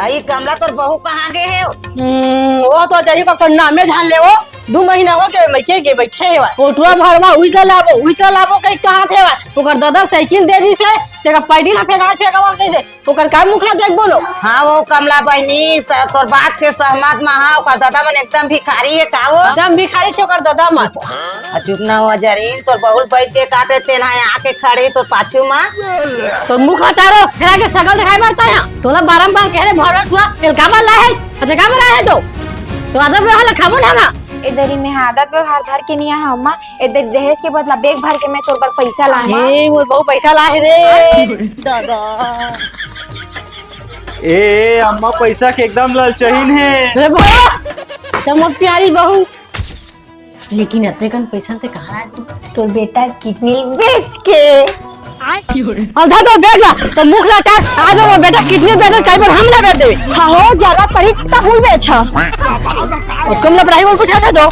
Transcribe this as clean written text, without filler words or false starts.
आई कमला तोर बहू कहाँ गे है? वो तो चाहिए का नाम में ध्यान ले वो 2 महीना हो के बैठे के बैठे है ओटवा भरवा उइसा लाबो कहीं कहां थे ओकर दादा साइकिल दे दी से तेरा पैडी ना फेंका कैसे ओकर का मुखला देख बोलो। हाँ वो कमला बहनी तोर बात के सहमत में हाँ ओकर दादा मन एकदम भिखारी है का वो एकदम भिखारी छे ओकर दादा मन। चुप ना हो जरीन तोर बहुल बैठ के काटे तेन है आके खड़े तोर पाछू मां तो मुख हटारो फेरा के शकल दिखाई पड़ता है तोला बारंबार कह रे भरत हुआ तेल कामा ला है अच्छा कामा ला है तो आदब वाला खामो ना ना इधर ही में आदत व्यवहार धर के नहीं है अम्मा इधर दहेज के बदला बेग भर के मैं तोर पर पैसा लाए ए मोर बहु पैसा लाए रे दादा ए अम्मा पैसा के एकदम ललचहीन है रे बहू तम प्यारी बहू लेकिन अते कन पैसा से कहां है तू तोर बेटा किडनी बेच के आधा तो बेच ला तो मुख ला काट आज वो बेटा किडनी बेच काई पर हमला कर देबे हां हो ज्यादा पड़ी त फूल बेच और कमला पढ़ाई बोल कुछ है तो